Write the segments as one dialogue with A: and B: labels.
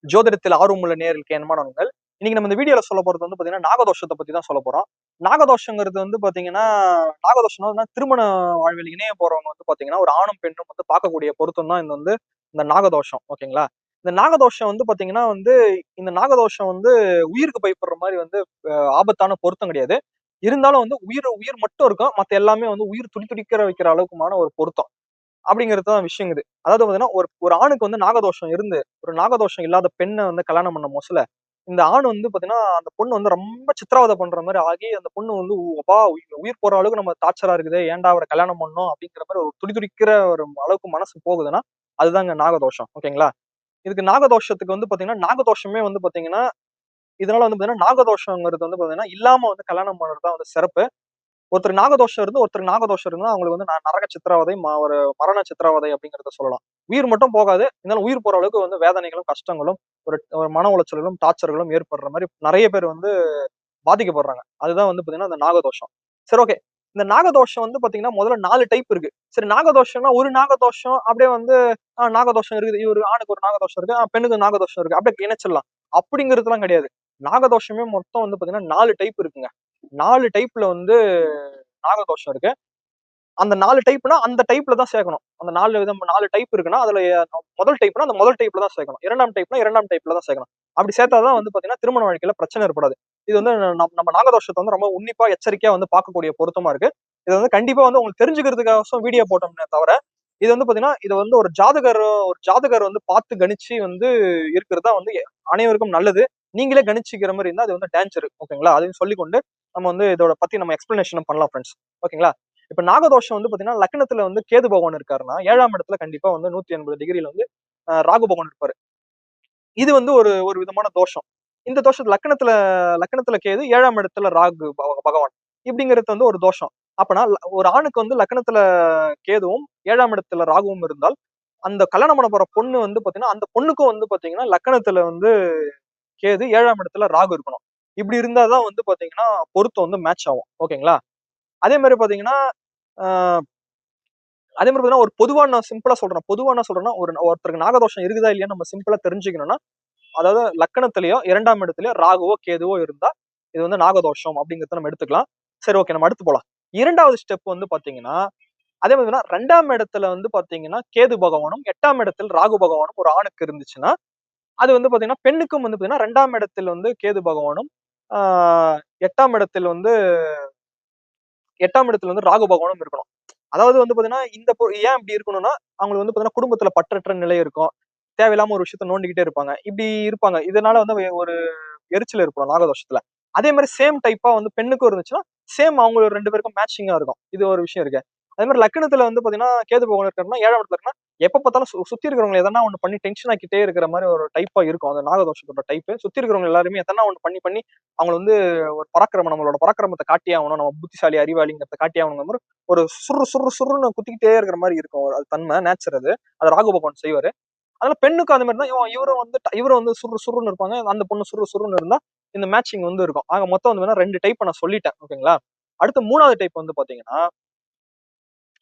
A: ஜோதிடத்தில் ஆர்வமுள்ள நேயர்களுக்கு என்மானவங்கள். இன்னைக்கு நம்ம இந்த வீடியோல சொல்ல போறது வந்து பாத்தீங்கன்னா நாகதோஷத்தை பத்தி தான் சொல்ல போறோம். நாகதோஷங்கிறது வந்து பாத்தீங்கன்னா நாகதோஷம்னா திருமண வாழ்வில் இணைய போறவங்க வந்து பாத்தீங்கன்னா ஒரு ஆணும் பெண்ணும் வந்து பார்க்கக்கூடிய பொருத்தம் தான் இந்த நாகதோஷம். ஓகேங்களா? இந்த நாகதோஷம் வந்து பாத்தீங்கன்னா இந்த நாகதோஷம் உயிருக்கு பயப்படுற மாதிரி ஆபத்தான பொருத்தம் கிடையாது. இருந்தாலும் உயிர் உயிர் மட்டும் இருக்கும். மத்த எல்லாமே உயிர் துடி துடிக்கிற வைக்கிற அளவுக்குமான ஒரு பொருத்தம். அப்படிங்கிறது தான் விஷயம் இது. அதாவது பாத்தீங்கன்னா, ஒரு ஒரு ஆணுக்கு நாகதோஷம் இருந்து, ஒரு நாகதோஷம் இல்லாத பெண்ண கல்யாணம் பண்ண மொசுல, இந்த ஆண் பாத்தீங்கன்னா, அந்த பொண்ணு ரொம்ப சித்திரவதை பண்ற மாரி ஆகி, அந்த பொண்ணு அப்பா உயிர் போற அளவுக்கு நம்ம டார்ச்சரா இருக்குதே, ஏன்டா அவர கல்யாணம் பண்ணோம்? அப்படிங்கிற மாரி ஒரு துடி துடிக்கிற ஒரு அளவுக்கு மனசு போகுதுன்னா, அதுதாங்க நாகதோஷம். ஓகேங்களா? இதுக்கு நாகதோஷத்துக்கு பாத்தீங்கன்னா, நாகதோஷமே பாத்தீங்கன்னா, இதனால பாத்தீங்கன்னா, நாகதோஷங்கிறது பாத்தீங்கன்னா, இல்லாம கல்யாணம் பண்றது தான் சிறப்பு. ஒருத்தருக்கு நாகதோஷம் இருந்து ஒருத்தருக்கு நாகதோஷம் இருந்தா அவங்களுக்கு நரக சித்திரவதை, ஒரு மரண சித்திரவதை அப்படிங்கிறத சொல்லலாம். உயிர் மட்டும் போகாது. இருந்தாலும் உயிர் போற அளவுக்கு வேதனைகளும், கஷ்டங்களும், ஒரு ஒரு மன உளைச்சல்களும், டார்ச்சர்களும் ஏற்படுற மாரி நெறைய பேர் பாதிக்கப்படுறாங்க. அதுதான் பாத்தீங்கன்னா, அந்த நாகதோஷம். சரி, ஓகே. இந்த நாகதோஷம் பாத்தீங்கன்னா, முதல்ல 4 டைப் இருக்கு. சரி, நாகதோஷம்னா ஒரு நாகதோஷம் அப்படியே நாகதோஷம் இருக்குது. இவரு ஆணுக்கு ஒரு நாகதோஷம் இருக்கு. பெண்ணுக்கு நாகதோஷம் இருக்கு. அப்படியே இணைச்சிடலாம். அப்படிங்கிறதுலாம் கிடையாது. நாகதோஷமே மொத்தம் பாத்தீங்கன்னா 4 டைப் இருக்குங்க. 4 டைப்ல நாகதோஷம் இருக்கு. அந்த 4 டைப்னா அந்த டைப்ல தான் சேர்க்கணும். அந்த 4 டைப் இருக்குன்னா, அதுல முதல் டைப்னா அந்த முதல் டைப்ல தான் சேர்க்கணும். 2ஆம் டைப்னா 2ஆம் டைப்ல தான் சேர்க்கணும். அப்படி சேர்த்தா தான் பாத்தீங்கன்னா, திருமண வாழ்க்கையில பிரச்சனை ஏற்படாது. இது நம்ம நாகதோஷத்த ரொம்ப உன்னிப்பா, எச்சரிக்கையா பார்க்கக்கூடிய பொருத்தமா இருக்கு. இது கண்டிப்பா உங்களுக்கு தெரிஞ்சுக்கிறதுக்காகவாச்சும் வீடியோ போட்டோம்னே தவிர, இது பாத்தீங்கன்னா, இது ஒரு ஜாதகர் பார்த்து கணிச்சு இருக்கிறது தான் அனைவருக்கும் நல்லது. நீங்களே கணிச்சுக்கிற மாரி இருந்தா அது டேஞ்சர். ஓகேங்களா? அதையும் சொல்லிக்கொண்டு நம்ம இதோட பத்தி நம்ம எக்ஸ்பிளனேஷன் பண்ணலாம் ஃபிரெண்ட்ஸ். ஓகேங்களா? இப்ப நாகதோஷம் பாத்தீங்கன்னா, லக்னத்துல கேது பகவான் இருக்காருன்னா, 7ஆம் இடத்துல கண்டிப்பா 180 டிகிரில ராகு பகவான் இருப்பாரு. இது ஒரு ஒரு விதமான தோஷம். இந்த தோஷத்துல லக்னத்துல கேது, 7ஆம் இடத்துல ராகு பகவான். இப்படிங்கிறது ஒரு தோஷம். அப்பனா ஒரு ஆணுக்கு லக்னத்துல கேதுவும், 7ஆம் இடத்துல ராகுவும் இருந்தால், அந்த கல்யாணம் பண்ண போற பொண்ணு பாத்தீங்கன்னா, அந்த பொண்ணுக்கும் பாத்தீங்கன்னா, லக்னத்துல கேது, 7ஆம் இடத்துல ராகு இருக்கணும். இப்படி இருந்தா தான் பாத்தீங்கன்னா, பொருத்தம் மேட்ச் ஆகும். ஓகேங்களா? அதே மாரி பாத்தீங்கன்னா, ஆ அதே மாரி பாத்தீங்கன்னா, ஒரு பொதுவா நான் சிம்பிளா சொல்றேன். பொதுவா என்ன சொல்றேன்னா, ஒருத்தருக்கு நாகதோஷம் இருக்குதா இல்லையான்னு நம்ம சிம்பிளா தெரிஞ்சுக்கணும்னா, அதாவது லக்கணத்திலயோ 2ஆம் இடத்திலயோ ராகுவோ, கேதுவோ இருந்தா, இது நாகதோஷம் அப்படிங்கிறத நம்ம எடுத்துக்கலாம். சரி, ஓகே, நம்ம அடுத்து போலாம். 2வது ஸ்டெப் பாத்தீங்கன்னா, அதே மாரி 2ஆம் இடத்துல பாத்தீங்கன்னா, கேது பகவானும், 8ஆம் இடத்தில் ராகு பகவானும் ஒரு ஆணுக்கு இருந்துச்சுன்னா, அது பாத்தீங்கன்னா, பெண்ணுக்கும் பாத்தீங்கன்னா, 2ஆம் இடத்தில் கேது பகவானும், ஆ 8ஆம் இடத்தில் 8ஆம் இடத்துல ராகு பகவானும் இருக்கணும். அதாவது பாத்தீங்கன்னா, ஏன் இப்படி இருக்கணும்னா, அவங்களுக்கு பாத்தீங்கன்னா, குடும்பத்துல பற்றற்ற நிலை இருக்கும். தேவையில்லாம ஒரு விஷயத்த நோண்டிக்கிட்டே இருப்பாங்க. இப்படி இருப்பாங்க. இதனால ஒரு எரிச்சல் ஏற்படும் நாகதோஷத்துல. அதே மாரி சேம் டைப்பா பெண்ணுக்கும் இருந்துச்சுன்னா, சேம் அவங்க 2 பேருக்கும் மேட்சிங்கா இருக்கும். இது ஒரு விஷயம் இருக்கு. அதே மாரி லக்னத்துல பாத்தீங்கன்னா, கேது பகவான் இருக்காருன்னா, 7ஆம் இடத்துல இருக்குன்னா, எப்ப பார்த்தாலும் சுத்தி இருக்கிறவங்கள எதனா ஒண்ணு பண்ணி டென்ஷன் ஆக்கிட்டே இருக்கிற மாரி ஒரு டைப்பா இருக்கும். அந்த நாகதோஷத்தோட டைப்பு. சுத்தி இருக்கிறவங்க எல்லாருமே எதனா ஒண்ணு பண்ணி பண்ணி அவங்கள ஒரு நம்மளோட பராக்கிரமத்த காட்டியே ஆகணும். நம்ம புத்திசாலி, அறிவாளிங்கிறத காட்டியே ஆகணுங்கிற மாரி ஒரு சுர்ரு சுர்ரு சுர்ருன்னு குத்திக்கிட்டே இருக்கிற மாரி இருக்கும். அது தன்மை, நேச்சர் அது. அது ராகு பகவான் செய்வாரு. அதனால பெண்ணுக்கும் அந்த மாரி தான் இவரும் சுர்ரு சுர்ருன்னு இருப்பாங்க. அந்த பொண்ணு சுர்ரு சுர்ருன்னு இருந்தா, இந்த மேட்சிங் இருக்கும். ஆக மொத்தம் 2 டைப்ப நான் சொல்லிட்டேன். ஓகேங்களா? அடுத்து 3வது டைப் பாத்தீங்கன்னா,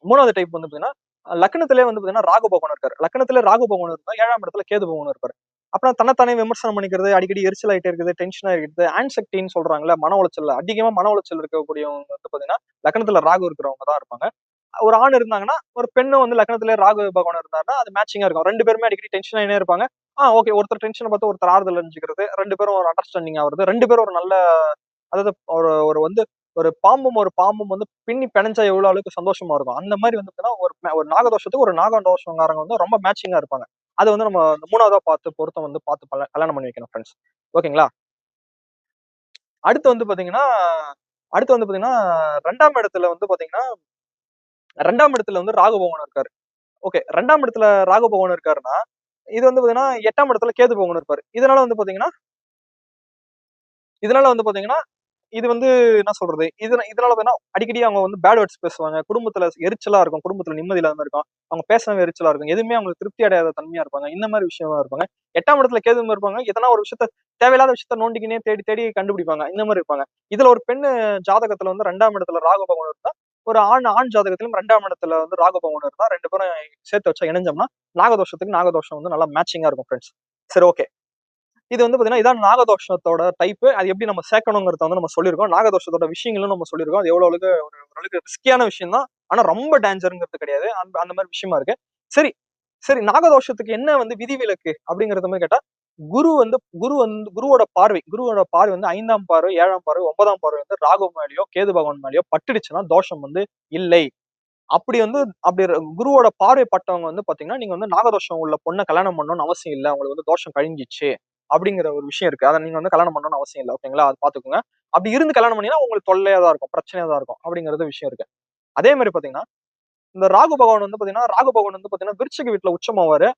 A: 3வது டைப் பாத்தீங்கன்னா, லக்னத்திலே பாத்தீங்கன்னா ராகு பகவான் இருக்காரு. லக்னத்திலே ராகு பகவான் இருந்தா 7ஆம் இடத்துல கேது பகவான் இருப்பாரு. அப்ப தன்னைத்தானே விமர்சனம் பண்ணிக்கிறது, அடிக்கடி எரிச்சல் ஆயிட்டே இருக்குது, டென்ஷன் ஆயிடுது, ஆங்ஸைட்டின்னு சொல்றாங்கல்ல, மன உளைச்சல், அதிகமா மன உளைச்சல் இருக்கக்கூடியவங்க பாத்தீங்கன்னா, லக்னத்துல ராகு இருக்கிறவங்க தான் இருப்பாங்க. ஒரு ஆண் இருந்தாங்கன்னா, ஒரு பெண்ணும் லக்னத்திலே ராகு பகவான் இருந்தாருன்னா, அது மேட்சிங்கா இருக்கும். 2 பேருமே அடிக்கடி டென்ஷன் ஆயினே இருப்பாங்க. ஓகே, ஒருத்தர் டென்ஷன பார்த்து ஒருத்தர் ஆறுதல் அடைஞ்சுக்கிறது, 2 பேரும் ஒரு அண்டர்ஸ்டாண்டிங் ஆவறது, 2 பேரும் ஒரு நல்ல, அதாவது ஒரு ஒரு ஒரு பாம்பும் பின்னி பிணைஞ்சா எவ்வளவு அளவுக்கு சந்தோஷமா இருக்கும். அந்த மாரி பாத்தீங்கன்னா, ஒரு நாகதோஷத்துக்கு ஒரு நாகதோஷங்காரங்க ரொம்ப மேட்சிங்கா இருப்பாங்க. அது நம்ம 3வதா பார்த்து பொருத்தம் பார்த்து கல்யாணம் பண்ணி வைக்கணும் ஃபிரெண்ட்ஸ். ஓகேங்களா? அடுத்து பாத்தீங்கன்னா, அடுத்து 2ஆம் இடத்துல பாத்தீங்கன்னா, 2ஆம் இடத்துல ராகு பகவான் இருக்காரு. ஓகே. 2ஆம் இடத்துல ராகு பகவான் இருக்காருன்னா, இது பாத்தீங்கன்னா 8ஆம் இடத்துல கேது பகவான் இருப்பாரு. இதனால பாத்தீங்கன்னா, இது என்ன சொல்றது? இதனால அடிக்கடி அவங்க பேட் வேர்ட்ஸ் பேசுவாங்க. குடும்பத்துல எரிச்சலா இருக்கும். குடும்பத்துல நிம்மதி இல்லாம இருக்கும். அவங்க பேசினவே எரிச்சலா இருக்கும். எதுவுமே அவங்களுக்கு திருப்தி அடையாத தன்மையா இருப்பாங்க. இந்த மாரி விஷயமா இருப்பாங்க. 8ஆம் இடத்துல கேது இருப்பாங்க. எதனா ஒரு விஷயத்த, தேவையில்லாத விஷயத்த நோண்டிக்கினே தேடி தேடி கண்டுபிடிப்பாங்க. இந்த மாரி இருப்பாங்க. இதுல ஒரு பெண்ணு ஜாதகத்துல 2ஆம் இடத்துல ராகு பகவான் இருந்தா, ஒரு ஆண் ஜாதகத்திலும் 2ஆம் இடத்துல ராகு பகவான் இருந்தா, 2 பேரும் சேர்த்து வச்சா இணைஞ்சோம்னா, நாகதோஷத்துக்கு நாகதோஷம் நல்லா மேட்சிங்கா இருக்கும் ஃபிரெண்ட்ஸ். சரி, ஓகே. இது வந்து பாத்தீங்கன்னா இதான் நாகதோஷத்தோட டைப். அது எப்படி நம்ம சேர்க்கணுங்கிறத வந்து நம்ம சொல்லியிருக்கோம். நாகதோஷத்தோட விஷயங்களும் நம்ம சொல்லியிருக்கோம். அது எவ்வளவு ஓரளவுக்கு ரிஸ்கியான விஷயம் தான். ஆனா ரொம்ப டேஞ்சருங்கிறது கிடையாது. அந்த மாதிரி விஷயமா இருக்கு. சரி சரி, நாகதோஷத்துக்கு என்ன வந்து விதிவிலக்கு அப்படிங்கறத மாதிரி கேட்டா, குருவோட பார்வை வந்து 5ஆம் பார்வை, 7ஆம் பார்வை, 9ஆம் பார்வை வந்து ராகு மேலயோ கேது பகவான் மேலயோ பட்டுடுச்சுன்னா தோஷம் வந்து இல்லை. அப்படி வந்து அப்படி குருவோட பார்வை பட்டவங்க வந்து பாத்தீங்கன்னா, நீங்க வந்து நாகதோஷம் உள்ள பொண்ண கல்யாணம் பண்ணணும்னு அவசியம் இல்ல. உங்களுக்கு வந்து தோஷம் கழிஞ்சிச்சு அப்படிங்கிற ஒரு விஷயம் இருக்கு. அத நீங்க வந்து கல்யாணம் பண்ணணும்னு அவசியம் இல்ல. ஓகேங்களா? அது பாத்துக்கோங்க. அப்படி இருந்து கல்யாணம் பண்ணீங்கன்னா உங்களுக்கு தொல்லையா தான் இருக்கும். பிரச்சனையா தான் இருக்கும். அப்படிங்கிறது விஷயம் இருக்கு. அதே மாரி பாத்தீங்கன்னா, இந்த ராகு பகவான் வந்து பாத்தீங்கன்னா விருச்சிக வீட்ல உச்சமாவாரு.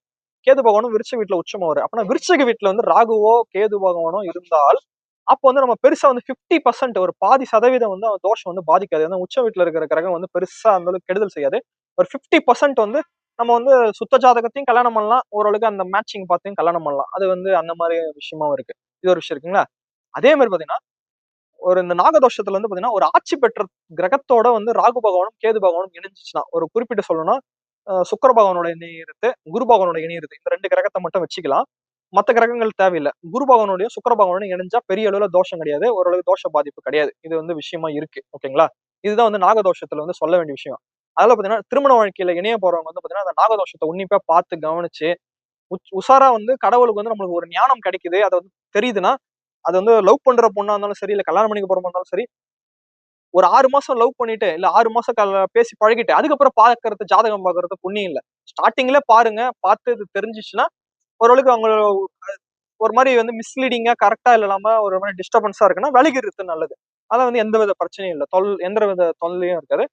A: கேது பகவானும் விருச்சிக வீட்ல உச்சமாவாரு. அப்பனா விருச்சிக வீட்ல வந்து ராகுவோ, கேது பகவானோ இருந்தால், அப்ப வந்து நம்ம பெருசா வந்து 50% ஒரு பாதி சதவீதம் வந்து தோஷம் வந்து பாதிக்காது. ஏன்னா உச்ச வீட்ல இருக்கிற கிரகம் வந்து பெருசா அந்த அளவுக்கு கெடுதல் செய்யாது. ஒரு 50% வந்து நம்ம வந்து சுத்த ஜாதகத்தையும் கல்யாணம் பண்ணலாம். ஓரளவுக்கு அந்த மேட்சிங் பார்த்துயும் கல்யாணம் பண்ணலாம். அது வந்து அந்த மாரி விஷயமாவும் இருக்கு. இது ஒரு விஷயம் இருக்குங்களா? அதே மாரி பாத்தீங்கன்னா, இந்த நாகதோஷத்துல வந்து பாத்தீங்கன்னா, ஒரு ஆட்சி பெற்ற கிரகத்தோட வந்து ராகு பகவானும், கேது பகவானும் இணைஞ்சுச்சுன்னா, ஒரு குறிப்பிட்டு சொல்லணும்னா, சுக்கிர பகவானோட இணையிறது, குரு பகவானோட இணையிறது. இந்த 2 கிரகத்த மட்டும் வச்சுக்கலாம். மத்த கிரகங்கள் தேவையில்ல. குரு பகவானோடயும், சுக்கிர பகவானோடயும் இணைஞ்சா பெரிய அளவுல தோஷம் கிடையாது. ஓரளவு தோஷ பாதிப்பு கிடையாது. இது வந்து விஷயமா இருக்கு. ஓகேங்களா? இதுதான் வந்து நாகதோஷத்துல வந்து சொல்ல வேண்டிய விஷயம். அதனால பாத்தீங்கன்னா, திருமண வாழ்க்கையில இணைய போறவங்க வந்து பாத்தீங்கன்னா, அந்த நாகதோஷத்த உன்னிப்பா பார்த்து கவனிச்சு, உஷாரா வந்து கடவுளுக்கு வந்து நம்மளுக்கு ஒரு ஞானம் கிடைக்குது. அது வந்து தெரியுதுன்னா, அது வந்து லவ் பண்ற பொண்ணா இருந்தாலும் சரி, இல்ல கல்யாணம் பண்ணிக்க போறவங்களா இருந்தாலும் சரி, ஒரு 6 மாசம் லவ் பண்ணிட்டு, இல்ல 6 மாசம் பேசி பழகிட்டு, அதுக்கப்புறம் பார்க்கறது, ஜாதகம் பார்க்கறது புண்ணியம் இல்ல. ஸ்டார்ட்டிங்ல பாருங்க. பார்த்து இது தெரிஞ்சுச்சுன்னா, ஓரளவுக்கு அவங்க ஒரு மாரி வந்து மிஸ்லீடிங்கா கரெக்ட்டா இல்லாம ஒரு மாரி டிஸ்டர்பன்ஸா இருக்குன்னா, விலகிறது நல்லது. அதெல்லாம் வந்து எந்தவித பிரச்சனையும் இல்ல. எந்தவித தொல்லையும் இருக்காது.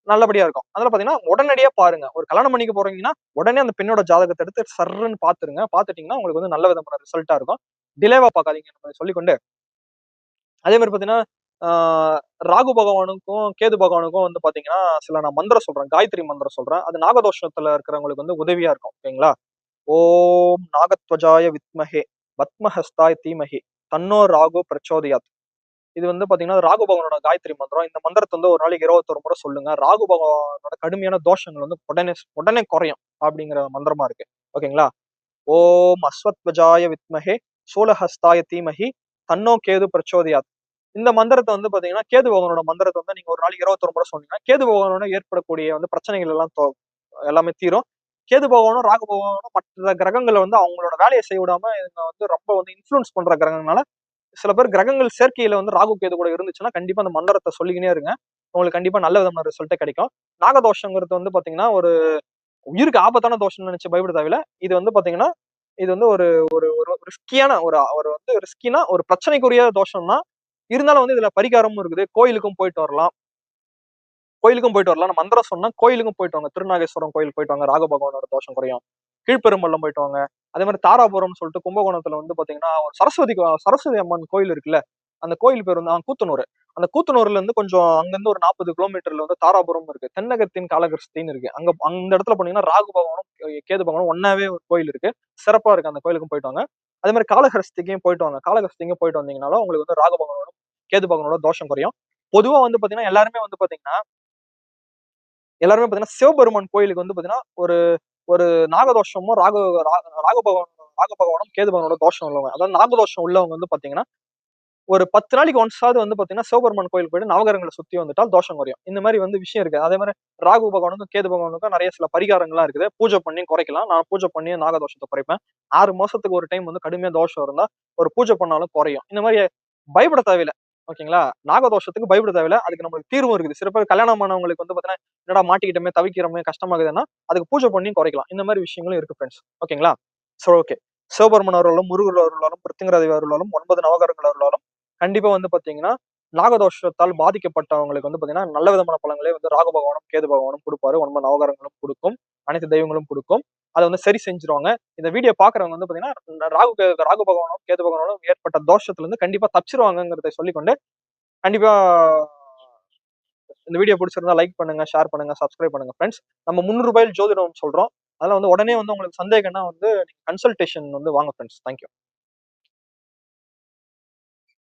A: நல்லபடியா இருக்கும். அதனால பார்த்தீங்கன்னா, உடனடியா பாருங்க. ஒரு கல்யாணம் பண்ணிக்க போறீங்கன்னா, உடனே அந்த பெண்ணோட ஜாதகத்த எடுத்து சர்ருன்னு பார்த்துருங்க. பார்த்துட்டீங்கன்னா, உங்களுக்கு வந்து நல்ல விதமான ரிசல்ட்டா இருக்கும். டிலேவா பார்க்காதீங்க என்பதை சொல்லிக்கொண்டு, அதே மாரி பார்த்தீங்கன்னா, ஆ ராகு பகவானுக்கும், கேது பகவானுக்கும் வந்து பார்த்தீங்கன்னா, சில நான் மந்திரம் சொல்றேன். காயத்ரி மந்திரம் சொல்றேன். அது நாகதோஷத்துல இருக்கிறவங்களுக்கு வந்து உதவியா இருக்கும். ஓகேங்களா? ஓம் நாகத்வஜாய வித்மஹே பத்மஹஸ்தாய தீமஹி தன்னோ ராகு பிரச்சோதயாத். இது வந்து பாத்தீங்கன்னா, ராகு பகவானோட காயத்ரி மந்திரம். இந்த மந்திரத்த வந்து ஒரு நாளைக்கு 21 முறை சொல்லுங்க. ராகு பகவானோட கடுமையான தோஷங்கள் வந்து உடனே உடனே குறையும். அப்படிங்கிற மந்திரமா இருக்கு. ஓகேங்களா? ஓம் அஸ்வத்வஜாய வித்மஹே சூலஹஸ்தாய தீமஹி தன்னோ கேது பிரச்சோதயாத். இந்த மந்திரத்த வந்து பாத்தீங்கன்னா, கேது பகவானோட மந்திரத்த வந்து நீங்க ஒரு நாளைக்கு 21 முறை சொன்னீங்கன்னா, கேது பகவானோட ஏற்படக்கூடிய வந்து பிரச்சனைகள் எல்லாம் எல்லாமே தீரும். கேது பகவானும், ராகு பகவானும் மற்ற கிரகங்கள வந்து அவங்களோட வேலைய செய்ய விடாம இவங்க வந்து ரொம்ப வந்து இன்ஃப்ளூயன்ஸ் பண்ற கிரகங்கள்னால, சில பேர் கிரகங்கள் சேர்க்கையில வந்து ராகு, கேது கூட இருந்துச்சுன்னா, கண்டிப்பா அந்த மந்திரத்த சொல்லிக்கினே இருங்க. உங்களுக்கு கண்டிப்பா நல்ல விதமான ரிசல்ட்டே கிடைக்கும். நாகதோஷங்கிறது வந்து பாத்தீங்கன்னா, ஒரு உயிருக்கு ஆபத்தான தோஷம்னு நெனச்சு பயப்பட தேவையில்ல. இது வந்து பாத்தீங்கன்னா, இது வந்து ஒரு ஒரு ஒரு ரிஸ்கியான ஒரு ஒரு வந்து ரிஸ்கினா ஒரு பிரச்சனைக்குரிய தோஷம் தான். இருந்தாலும் வந்து இதுல பரிகாரமும் இருக்குது. கோயிலுக்கும் போயிட்டு வரலாம். நான் மந்திரம் சொன்னா கோயிலுக்கும் போயிட்டு வாங்க. திருநாகேஸ்வரம் கோயிலுக்கு போயிட்டு வாங்க. ராகு பகவானோட தோஷம் குறையும். கீழ்பெரும்பள்ளம் போயிட்டு வாங்க. அதே மாரி தாராபுரம்னு சொல்லிட்டு கும்பகோணத்துல வந்து பாத்தீங்கன்னா, ஒரு சரஸ்வதி அம்மன் கோயில் இருக்குல்ல. அந்த கோயில் பேர் வந்து கூத்தனூர். அந்த கூத்தனூர்ல இருந்து கொஞ்சம் அங்கிருந்து ஒரு 40 கிலோமீட்டர்ல வந்து தாராபுரம் இருக்கு. தென்னகத்தின் காளகஸ்தின்னு இருக்கு. அந்த இடத்துல போனீங்கன்னா ராகு பகவானும், கேது பகவானும் ஒண்ணாவே ஒரு கோயில் இருக்கு. சிறப்பா இருக்கு. அந்த கோயிலுக்கும் போயிட்டு வாங்க. அதே மாரி காளஹஸ்திக்கும் போயிட்டு வாங்க. காளஹஸ்திக்கும் போயிட்டு வந்தீங்கனாலும் உங்களுக்கு வந்து ராகு பகவானோட, கேது பகவானோட தோஷம் குறையும். பொதுவா வந்து பாத்தீங்கன்னா, எல்லாருமே பாத்தீங்கன்னா சிவபெருமான் கோயிலுக்கு வந்து பாத்தீங்கன்னா, ஒரு ஒரு நாகதோஷமும் ராகு பகவான் ராகு பகவானும் கேது பகவானோட தோஷம் உள்ளவங்க. அதாவது நாகதோஷம் உள்ளவங்க வந்து பாத்தீங்கன்னா, ஒரு 10 நாளைக்கு ஒன்ஸாவது வந்து பாத்தீங்கன்னா, சிவபெருமான் கோயிலுக்கு போயிட்டு நவகிரகங்கள சுத்தி வந்துட்டால் தோஷம் குறையும். இந்த மாரி வந்து விஷயம் இருக்கு. அதே மாரி ராகு பகவானுக்கும், கேது பகவானுக்கும் நெறைய சில பரிகாரங்கள்லாம் இருக்குது. பூஜை பண்ணி குறைக்கலாம். நான் பூஜை பண்ணி நாகதோஷத்த குறைப்பேன். 6 மாசத்துக்கு ஒரு டைம் வந்து கடுமையா தோஷம் இருந்தா, ஒரு பூஜை பண்ணாலும் குறையும். இந்த மாரி பயப்பட தேவையில்ல. ஓகேங்களா? நாகதோஷத்துக்கு பயப்பட தேவையில்ல. அதுக்கு நம்மளுக்கு தீர்வும் இருக்குது. சில பேர் கல்யாணம் ஆனவங்களுக்கு வந்து பாத்தீங்கன்னா, என்னடா மாட்டிக்கிட்டோமே, தவிக்கிறோமே, கஷ்டமாகுதுன்னா, அதுக்கு பூஜை பண்ணி குறைக்கலாம். இந்த மாரி விஷயங்களும் இருக்கு ஃபிரெண்ட்ஸ். ஓகேங்களா? ஓகே. சிவபெருமான் அருளாலும், முருகர் அருளாலும், பிருத்திங்கிராதி அருளாலும், 9 நவகிரகங்கள் அருளாலும் கண்டிப்பா வந்து பாத்தீங்கன்னா, நாகதோஷத்தால் பாதிக்கப்பட்டவங்களுக்கு வந்து பாத்தீங்கன்னா, நல்ல விதமான பலன்களே வந்து ராகு பகவானும், கேது பகவானும் குடுப்பாரு. 9 நவகிரகங்களும் குடுக்கும். அனைத்து தெய்வங்களும் குடுக்கும். அத வந்து சரி செஞ்சுருவாங்க. இந்த வீடியோ பாக்குறவங்க வந்து பாத்தீங்கன்னா, ராகு பகவானும், கேது பகவானும் ஏற்பட்ட தோஷத்துல இருந்து கண்டிப்பா தப்பிச்சுருவாங்கங்கிறத சொல்லிக்கொண்டு, கண்டிப்பா இந்த வீடியோ புடிச்சிருந்தா லைக் பண்ணுங்க, ஷேர் பண்ணுங்க, சப்ஸ்கிரைப் பண்ணுங்க ஃபிரெண்ட்ஸ். நம்ம ரூ. 300 ஜோதிடம் சொல்றோம். அதெல்லாம் வந்து உடனே வந்து உங்களுக்கு சந்தேகம்னா வந்து கன்சல்டேஷன் வந்து வாங்க ஃபிரெண்ட்ஸ். Thank you.